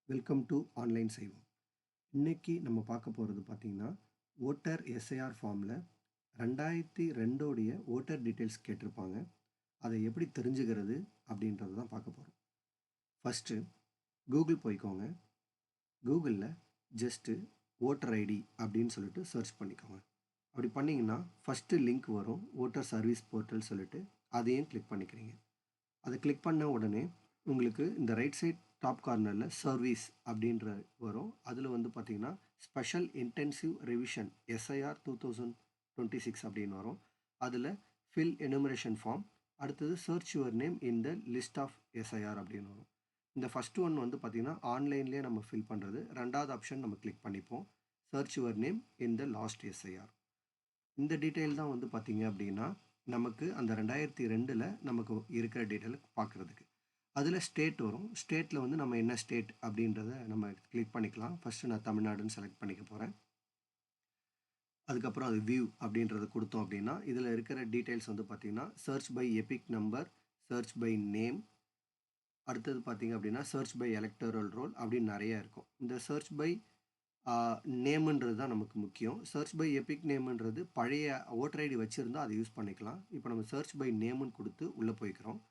Welcome to online செய்வோம். இன்னைக்கு நம்ம பார்க்க போகிறது பார்த்தீங்கன்னா, ஓட்டர் எஸ்ஐஆர் ஃபார்மில் 2002 ஓட்டர் டீட்டெயில்ஸ் கேட்டிருப்பாங்க. அதை எப்படி தெரிஞ்சுக்கிறது அப்படின்றது தான் பார்க்க போகிறோம். ஃபஸ்ட்டு கூகுள் போய்க்கோங்க. கூகுளில் ஜஸ்ட்டு ஓட்டர் ஐடி அப்படின்னு சொல்லிட்டு சர்ச் பண்ணிக்கோங்க. அப்படி பண்ணிங்கன்னா ஃபஸ்ட்டு லிங்க் வரும், ஓட்டர் சர்வீஸ் போர்ட்டல் சொல்லிட்டு அதையும் கிளிக் பண்ணிக்கிறீங்க. அதை கிளிக் பண்ண உடனே உங்களுக்கு இந்த ரைட் சைட் டாப் கார்னரில் சர்வீஸ் அப்படின்ற வரும். அதில் வந்து பார்த்தீங்கன்னா ஸ்பெஷல் இன்டென்சிவ் ரிவிஷன் எஸ்ஐஆர் 2026 அப்படின்னு வரும். அதில் ஃபில் எனுமரேஷன் ஃபார்ம், அடுத்தது search your name in the list of SIR அப்படின்னு வரும். இந்த ஃபஸ்ட் ஒன் வந்து பார்த்தீங்கன்னா ஆன்லைன்லேயே நம்ம ஃபில் பண்ணுறது. ரெண்டாவது ஆப்ஷன் நம்ம கிளிக் பண்ணிப்போம், search your name in the last SIR. இந்த டீட்டெயில் தான் வந்து பார்த்தீங்க அப்படின்னா நமக்கு அந்த 2002 நமக்கு இருக்கிற டீட்டெயில் பார்க்குறதுக்கு. அதில் ஸ்டேட் வரும். ஸ்டேட்டில் வந்து நம்ம என்ன ஸ்டேட் அப்படின்றத நம்ம கிளிக் பண்ணிக்கலாம். ஃபஸ்ட்டு நான் தமிழ்நாடுன்னு செலக்ட் பண்ணிக்க போகிறேன். அதுக்கப்புறம் அது வியூ அப்படின்றத கொடுத்தோம் அப்படின்னா இதில் இருக்கிற டீட்டெயில்ஸ் வந்து பார்த்திங்கன்னா search by EPIC number, search by name, அடுத்தது பார்த்திங்க அப்படின்னா சர்ச் பை எலக்டோரல் ரோல் அப்படின்னு நிறைய இருக்கும். இந்த சர்ச் பை நேமுன்றது தான் நமக்கு முக்கியம். சர்ச் பை எபிக் நேமுன்றது பழைய ஓட்டர் ஐடி வச்சுருந்தா அதை யூஸ் பண்ணிக்கலாம். இப்போ நம்ம சர்ச் பை நேமுன்னு கொடுத்து உள்ளே போய்க்கிறோம்.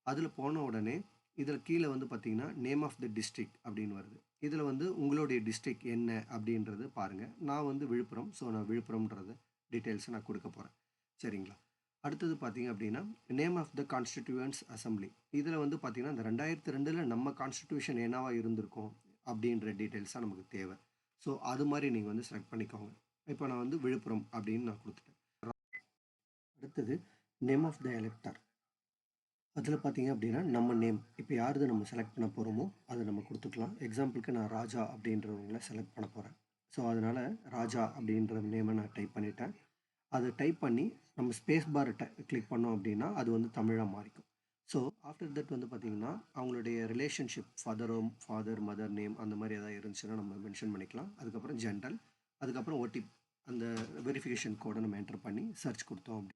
அதில் போன உடனே இதில் கீழே வந்து பார்த்தீங்கன்னா நேம் ஆஃப் த டிஸ்ட்ரிக்ட் அப்படின்னு வருது. இதில் வந்து உங்களுடைய டிஸ்ட்ரிக்ட் என்ன அப்படின்றது பாருங்கள். நான் வந்து விழுப்புரம், ஸோ நான் விழுப்புரம்ன்றது டீட்டெயில்ஸை நான் கொடுக்க போகிறேன். சரிங்களா? அடுத்தது பார்த்தீங்க அப்படின்னா name of the constituents assembly. இதில் வந்து பார்த்தீங்கன்னா இந்த 2002 நம்ம கான்ஸ்டிடியூஷன் என்னவா இருந்திருக்கும் அப்படின்ற டீட்டெயில்ஸாக நமக்கு தேவை. ஸோ அது மாதிரி நீங்கள் வந்து செலக்ட் பண்ணிக்கோங்க. இப்போ நான் வந்து விழுப்புரம் அப்படின்னு நான் கொடுத்துட்டேன். அடுத்தது நேம் ஆஃப் த எலெக்டர். அதில் பார்த்தீங்க அப்படின்னா நம்ம நேம் இப்போ யாருது நம்ம செலக்ட் பண்ண போகிறோமோ அதை நம்ம கொடுத்துக்கலாம். எக்ஸாம்பிளுக்கு நான் ராஜா அப்படின்றவங்கள செலக்ட் பண்ண போகிறேன். ஸோ அதனால் ராஜா அப்படின்ற நேமை நான் டைப் பண்ணிட்டேன். அதை டைப் பண்ணி நம்ம ஸ்பேஸ் பார் கிளிக் பண்ணோம் அப்படின்னா அது வந்து தமிழாக மாறிக்கும். ஸோ ஆஃப்டர் தட் வந்து பார்த்திங்கன்னா அவங்களுடைய ரிலேஷன்ஷிப் ஃபாதர் மதர் நேம் அந்த மாதிரி எதாவது இருந்துச்சுன்னா நம்ம மென்ஷன் பண்ணிக்கலாம். அதுக்கப்புறம் ஜென்ரல், அதுக்கப்புறம் ஓடிபி அந்த வெரிஃபிகேஷன் கோடை நம்ம என்டர் பண்ணி சர்ச் கொடுத்தோம் அப்படி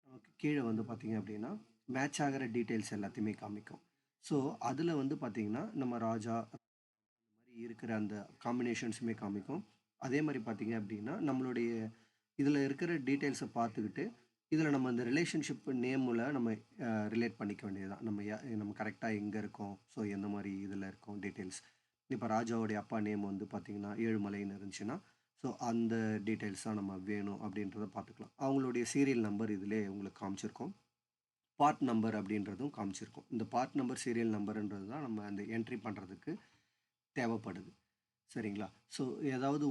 நமக்கு கீழே வந்து பார்த்திங்க அப்படின்னா மேட்ச் ஆகிற டீட்டெயில்ஸ் எல்லாத்தையுமே காமிக்கும். ஸோ அதில் வந்து பார்த்திங்கன்னா நம்ம ராஜா அந்த மாதிரி இருக்கிற அந்த காம்பினேஷன்ஸுமே காமிக்கும். அதே மாதிரி பார்த்திங்க அப்படின்னா நம்மளுடைய இதில் இருக்கிற டீட்டெயில்ஸை பார்த்துக்கிட்டு இதில் நம்ம அந்த ரிலேஷன்ஷிப் நேமில் நம்ம ரிலேட் பண்ணிக்க வேண்டியதுதான். நம்ம கரெக்டாக எங்கே இருக்கோம், ஸோ எந்த மாதிரி இதில் இருக்கோம் டீட்டெயில்ஸ். இப்போ ராஜாவுடைய அப்பா நேம் வந்து பார்த்திங்கன்னா ஏழுமலைன்னு இருந்துச்சுன்னா ஸோ அந்த டீட்டெயில்ஸ் தான் நம்ம வேணும் அப்படின்றத பார்த்துக்கலாம். அவங்களுடைய சீரியல் நம்பர் இதிலே உங்களுக்கு காமிச்சிருக்கோம். பார்ட் நம்பர் அப்படின்றதும் காமிச்சிருக்கும். இந்த பார்ட் நம்பர் சீரியல் நம்பருன்றது தான் நம்ம அந்த என்ட்ரி பண்ணுறதுக்கு தேவைப்படுது. சரிங்களா? ஸோ ஏதாவது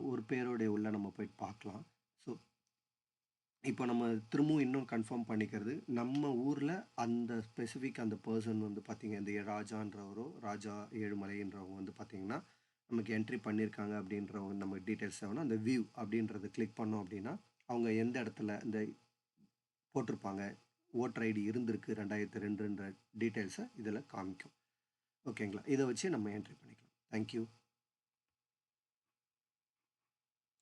ஒரு பேரோடைய உள்ள நம்ம போய் பார்க்கலாம். ஸோ இப்போ நம்ம திரும்பவும் இன்னும் கன்ஃபார்ம் பண்ணிக்கிறது, நம்ம ஊரில் அந்த ஸ்பெசிஃபிக் அந்த பர்சன் வந்து பார்த்திங்க இந்த ராஜான்றவரோ ராஜா ஏழுமலைன்றவங்க வந்து பார்த்திங்கன்னா நமக்கு என்ட்ரி பண்ணியிருக்காங்க அப்படின்றவங்க நம்ம டீட்டெயில்ஸ் வேணும். அந்த வியூ அப்படின்றத கிளிக் பண்ணோம் அப்படின்னா அவங்க எந்த இடத்துல இந்த போட்டிருப்பாங்க ஓட்டர் ஐடி இருந்திருக்கு 2002ன்ற டீட்டெயில்ஸை இதில் காமிக்கும். ஓகேங்களா? இதை வச்சு நம்ம என்ட்ரி பண்ணிக்கலாம். தேங்க்யூ.